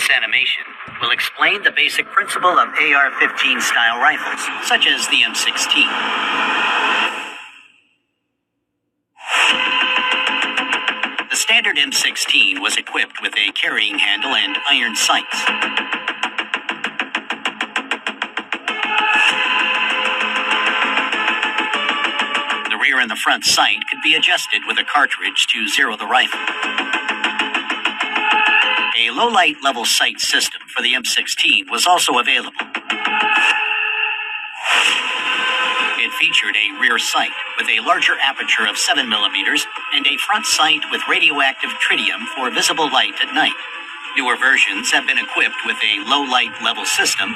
This animation will explain the basic principle of AR-15 style rifles, such as the M16. The standard M16 was equipped with a carrying handle and iron sights. The rear and the front sight could be adjusted with a cartridge to zero the rifle. A low-light level sight system for the M16 was also available. It featured a rear sight with a larger aperture of 7mm and a front sight with radioactive tritium for visible light at night. Newer versions have been equipped with a low-light level system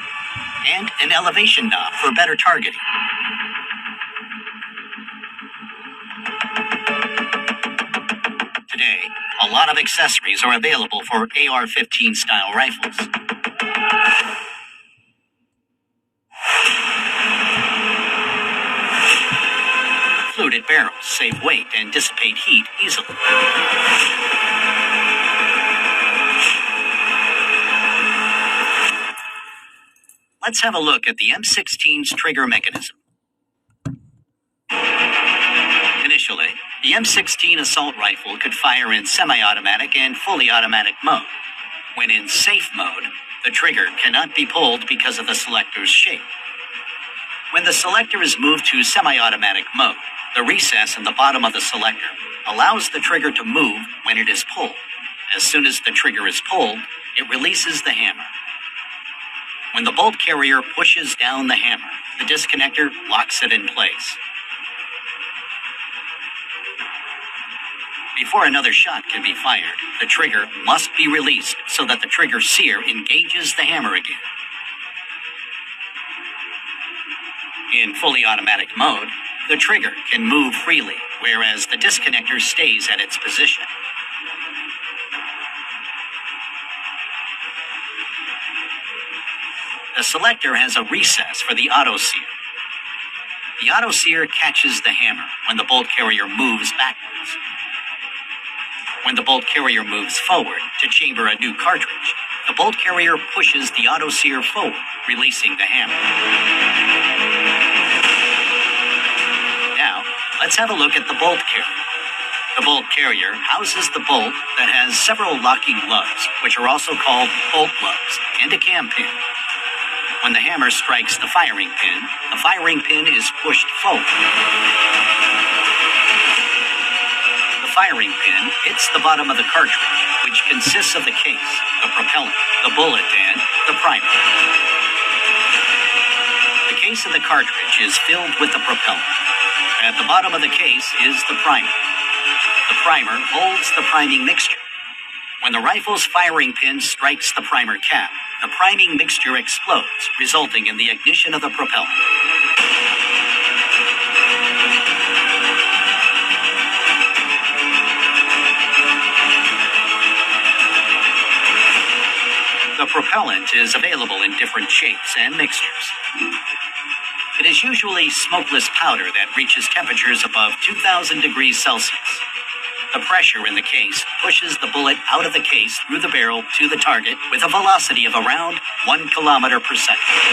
and an elevation knob for better targeting. Today, a lot of accessories are available for AR-15 style rifles. Fluted barrels save weight and dissipate heat easily. Let's have a look at the M16's trigger mechanism. Initially, the M16 assault rifle could fire in semi-automatic and fully automatic mode. When in safe mode, the trigger cannot be pulled because of the selector's shape. When the selector is moved to semi-automatic mode, the recess in the bottom of the selector allows the trigger to move when it is pulled. As soon as the trigger is pulled, it releases the hammer. When the bolt carrier pushes down the hammer, the disconnector locks it in place. Before another shot can be fired, the trigger must be released so that the trigger sear engages the hammer again. In fully automatic mode, the trigger can move freely, whereas the disconnector stays at its position. The selector has a recess for the auto sear. The auto sear catches the hammer when the bolt carrier moves backwards. When the bolt carrier moves forward to chamber a new cartridge, the bolt carrier pushes the auto sear forward, releasing the hammer. Now, let's have a look at the bolt carrier. The bolt carrier houses the bolt that has several locking lugs, which are also called bolt lugs, and a cam pin. When the hammer strikes the firing pin is pushed forward. The firing pin hits the bottom of the cartridge, which consists of the case, the propellant, the bullet, and the primer. The case of the cartridge is filled with the propellant. At the bottom of the case is the primer. The primer holds the priming mixture. When the rifle's firing pin strikes the primer cap, the priming mixture explodes, resulting in the ignition of the propellant. The propellant is available in different shapes and mixtures. It is usually smokeless powder that reaches temperatures above 2,000 degrees Celsius. The pressure in the case pushes the bullet out of the case through the barrel to the target with a velocity of around 1 kilometer per second.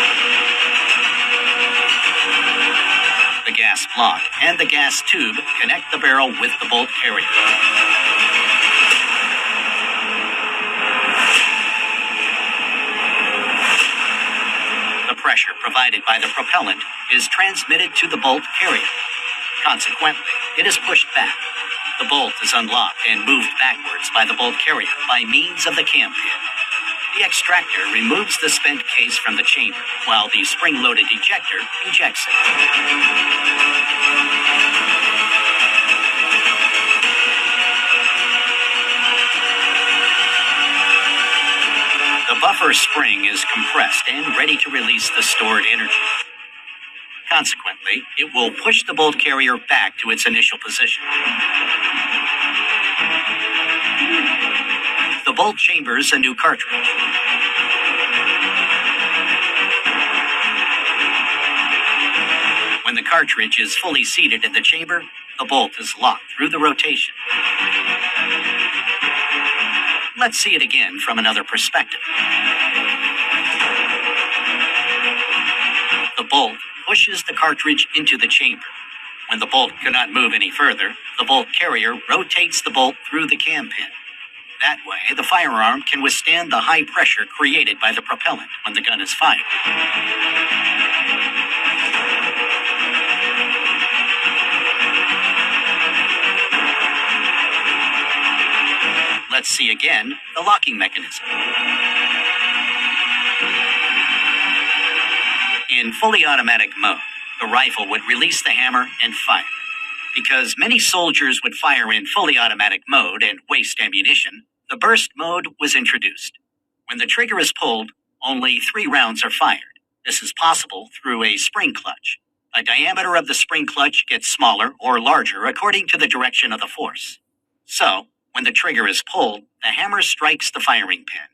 The gas block and the gas tube connect the barrel with the bolt carrier. The pressure provided by the propellant is transmitted to the bolt carrier. Consequently, it is pushed back. The bolt is unlocked and moved backwards by the bolt carrier by means of the cam pin. The extractor removes the spent case from the chamber, while the spring-loaded ejector ejects it. The buffer spring is compressed and ready to release the stored energy. Consequently, it will push the bolt carrier back to its initial position. The bolt chambers a new cartridge. When the cartridge is fully seated in the chamber, the bolt is locked through the rotation. Let's see it again from another perspective. The bolt pushes the cartridge into the chamber. When the bolt cannot move any further, the bolt carrier rotates the bolt through the cam pin. That way, the firearm can withstand the high pressure created by the propellant when the gun is fired. Let's see again the locking mechanism. In fully automatic mode, the rifle would release the hammer and fire. Because many soldiers would fire in fully automatic mode and waste ammunition, the burst mode was introduced. When the trigger is pulled, only 3 rounds are fired. This is possible through a spring clutch. The diameter of the spring clutch gets smaller or larger according to the direction of the force. So, when the trigger is pulled, the hammer strikes the firing pin.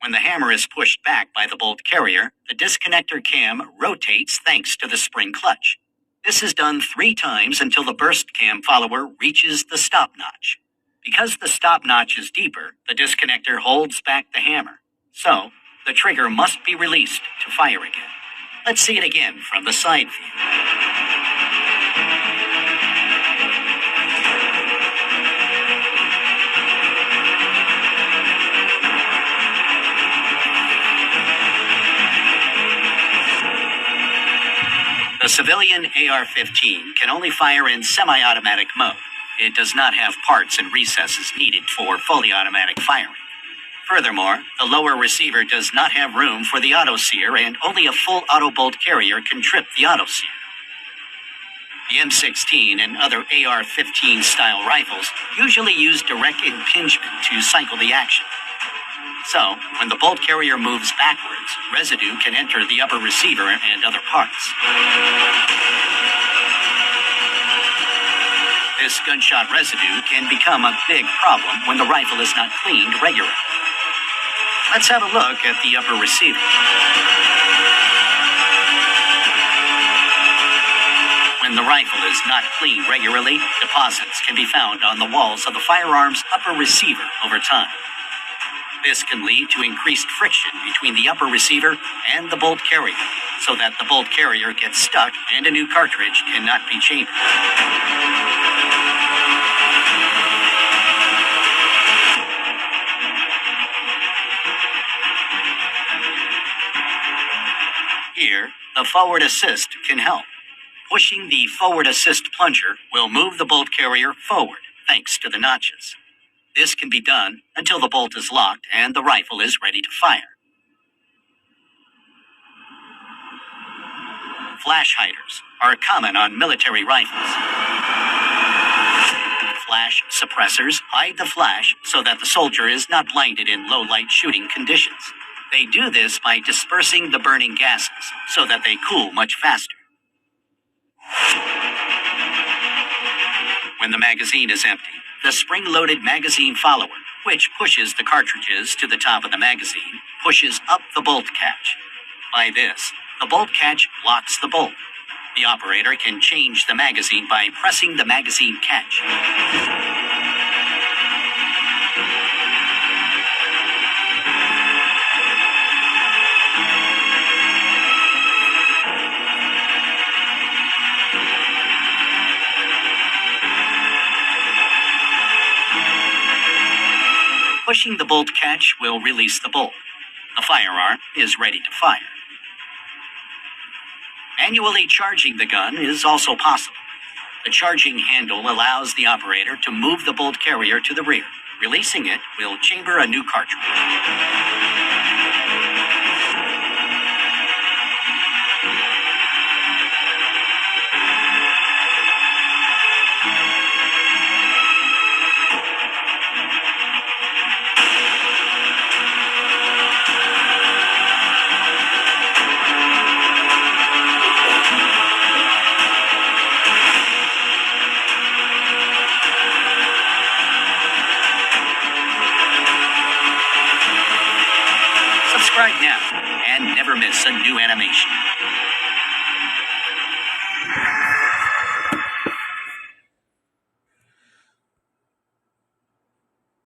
When the hammer is pushed back by the bolt carrier, the disconnector cam rotates thanks to the spring clutch. This is done 3 times until the burst cam follower reaches the stop notch. Because the stop notch is deeper, the disconnector holds back the hammer. So, the trigger must be released to fire again. Let's see it again from the side view. The civilian AR-15 can only fire in semi-automatic mode. It does not have parts and recesses needed for fully automatic firing. Furthermore, the lower receiver does not have room for the auto-sear, and only a full auto-bolt carrier can trip the auto-sear. The M16 and other AR-15 style rifles usually use direct impingement to cycle the action. So, when the bolt carrier moves backwards, residue can enter the upper receiver and other parts. This gunshot residue can become a big problem when the rifle is not cleaned regularly. Let's have a look at the upper receiver. When the rifle is not cleaned regularly, deposits can be found on the walls of the firearm's upper receiver over time. This can lead to increased friction between the upper receiver and the bolt carrier, so that the bolt carrier gets stuck and a new cartridge cannot be chambered. Here, the forward assist can help. Pushing the forward assist plunger will move the bolt carrier forward, thanks to the notches. This can be done until the bolt is locked and the rifle is ready to fire. Flash hiders are common on military rifles. Flash suppressors hide the flash so that the soldier is not blinded in low-light shooting conditions. They do this by dispersing the burning gases so that they cool much faster. When the magazine is empty, the spring-loaded magazine follower, which pushes the cartridges to the top of the magazine, pushes up the bolt catch. By this, the bolt catch locks the bolt. The operator can change the magazine by pressing the magazine catch. Pushing the bolt catch will release the bolt. The firearm is ready to fire. Manually charging the gun is also possible. The charging handle allows the operator to move the bolt carrier to the rear. Releasing it will chamber a new cartridge. Subscribe now and never miss a new animation.